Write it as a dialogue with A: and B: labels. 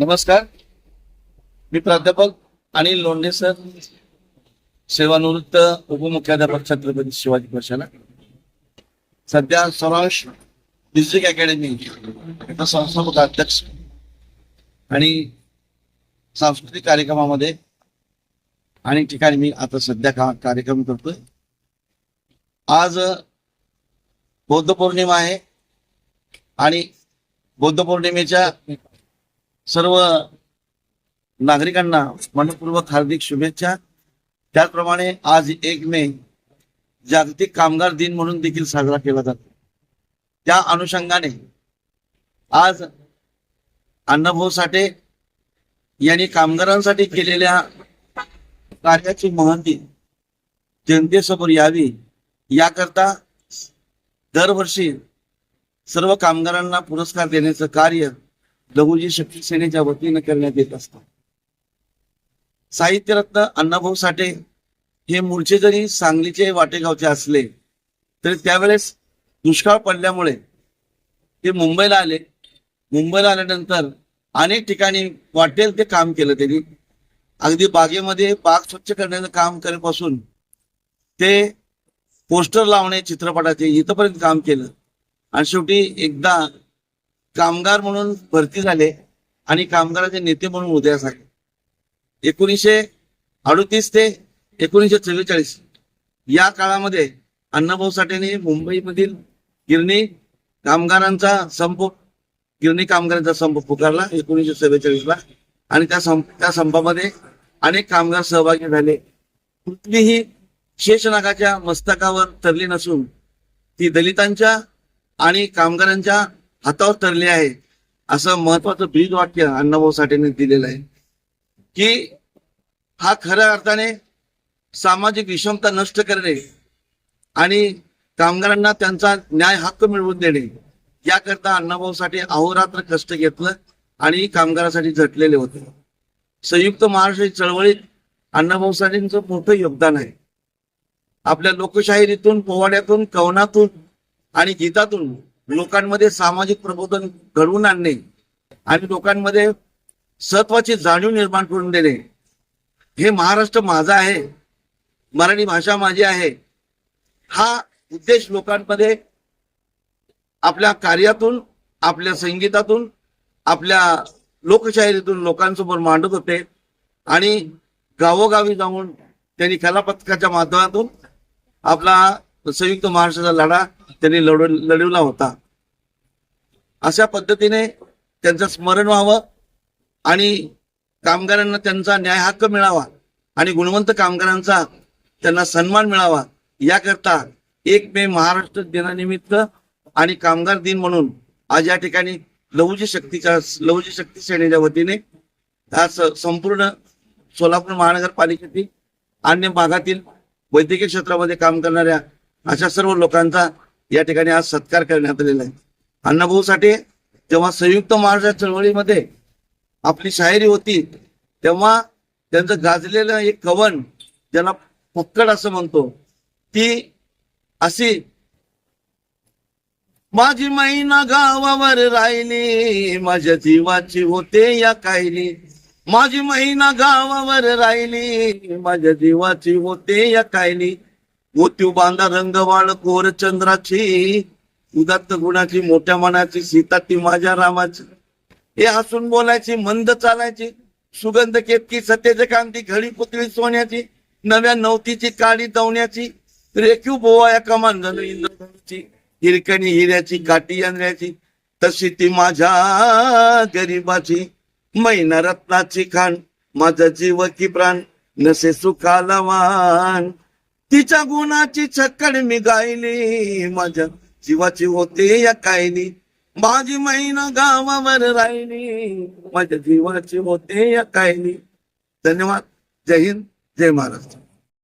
A: नमस्कार. मी प्राध्यापक अनिल लोंढे सर, सेवानिवृत्त उपमुख्याध्यापक छत्रपती शिवाजी प्रशाला. सध्या स्वराज डिस्ट्रिक्ट अकॅडमी संस्थापक अध्यक्ष आणि सांस्कृतिक कार्यक्रमामध्ये अनेक ठिकाणी मी आता सध्या कार्यक्रम करतोय. आज बौद्ध पौर्णिमा आहे आणि बौद्ध पौर्णिमेच्या सर्व नागरिकांना मनपूर्वक हार्दिक शुभेच्छा. त्याचप्रमाणे आज 1 मे जागतिक कामगार दिन म्हणून देखील साजरा केला जातो. त्या अनुषंगाने आज अण्णाभाऊ साठे यांनी कामगारांसाठी केलेल्या कार्याची महती जनतेसमोर यावी याकरता दरवर्षी सर्व कामगारांना पुरस्कार देण्याचं कार्य लघुजी शक्ती सेनेच्या वतीनं करण्यात येत असतं. साहित्यरत्न अण्णाभाऊ साठे हे मूळचे जरी सांगलीचे वाटेगावचे असले तरी त्यावेळेस दुष्काळ पडल्यामुळे ते मुंबईला आले. मुंबईला आल्यानंतर अनेक ठिकाणी वाटेल ते काम केलं त्यांनी. अगदी बागेमध्ये बाग स्वच्छ करण्याचं काम करण्यापासून ते पोस्टर लावणे चित्रपटाचे इथंपर्यंत काम केलं आणि शेवटी एकदा कामगार म्हणून भरती झाले आणि कामगाराचे नेते म्हणून उदयास आले. 1938 ते 1944 या काळामध्ये अण्णाभाऊ साठेने मुंबईमधील गिरणी कामगारांचा संप पुकारला 1944ला आणि त्या संपामध्ये अनेक कामगार सहभागी झाले. कुठलीही शेषनागाच्या मस्तकावर तरली नसून ती दलितांच्या आणि कामगारांच्या हातावर तरली आहे असं महत्वाचं ब्रीद वाक्य अण्णाभाऊ साठेने दिलेलं आहे की हा खऱ्या अर्थाने सामाजिक विषमता नष्ट करणे आणि कामगारांना त्यांचा न्याय हक्क मिळवून देणे याकरता अण्णाभाऊ साठे अहोरात्र कष्ट घेतलं आणि कामगारांसाठी झटलेले होते. संयुक्त महाराष्ट्र चळवळीत अण्णाभाऊ साठेंचं मोठं योगदान आहे. आपल्या लोकशाहीरीतून, पोवाड्यातून, कवनातून आणि गीतातून लोकांमध्ये सामाजिक प्रबोधन घडवून आणणे आणि लोकांमध्ये सत्वाची जाणीव निर्माण करून देणे हे महाराष्ट्र माझा आहे, मराठी भाषा माझी आहे हा उद्देश लोकांमध्ये आपल्या कार्यातून, आपल्या संगीतातून, आपल्या लोकशाहीरीतून लोकांसमोर मांडत होते आणि गावोगावी जाऊन त्यांनी कलापथकाच्या माध्यमातून आपला संयुक्त महाराष्ट्राचा लढा त्यांनी लढवला होता. अशा पद्धतीने त्यांचं स्मरण व्हावं आणि कामगारांना त्यांचा न्याय हक्क मिळावा आणि गुणवंत कामगारांचा त्यांना सन्मान मिळावा याकरता 1 मे महाराष्ट्र दिनानिमित्त आणि कामगार दिन म्हणून आज या ठिकाणी लघुजी शक्ती सेनेच्या वतीने आज संपूर्ण सोलापूर महानगरपालिकेतील अन्य भागातील वैद्यकीय क्षेत्रामध्ये काम करणाऱ्या अशा सर्व लोकांचा या ठिकाणी आज सत्कार करण्यात आलेला आहे. अण्णाभाऊ साठे जेव्हा संयुक्त महाराष्ट्र चळवळीमध्ये आपली शाहिरी होती तेव्हा त्यांचं गाजलेलं एक कवन ज्याला फक्कड असं म्हणतो ती अशी, माझी मैना गावावर राहिली माझ्या जीवाची होते या कायली, माझी मैना गावावर राहिली माझ्या जीवाची होते या कायली, मोती बांधा रंगवाळ कोर चंद्राची, उदात्त गुणाची मोठ्या मनाची सीता ती माझ्या रामाची, हे हसून बोलायची मंद चालायची, सुगंध केतकी सत्याचे कांती घडी पुतळी सोन्याची, नव्या नवतीची काळी दवण्याची, रेखीव बोवा या कमान झालं इंद्रधनुची, हिरकणी हिऱ्याची काठी यांद्र्याची, तशी ती माझ्या गरीबाची, मैना रत्नाची खाण माझा जीव की प्राण नसे सुखाला मान, तिच्या गुणाची छक्कड मी गायली माझ्या जीवाची होते या कायली, माझी मैना गावावर राहिली माझ्या जीवाची होते या कायली. धन्यवाद. जय हिंद, जय महाराष्ट्र.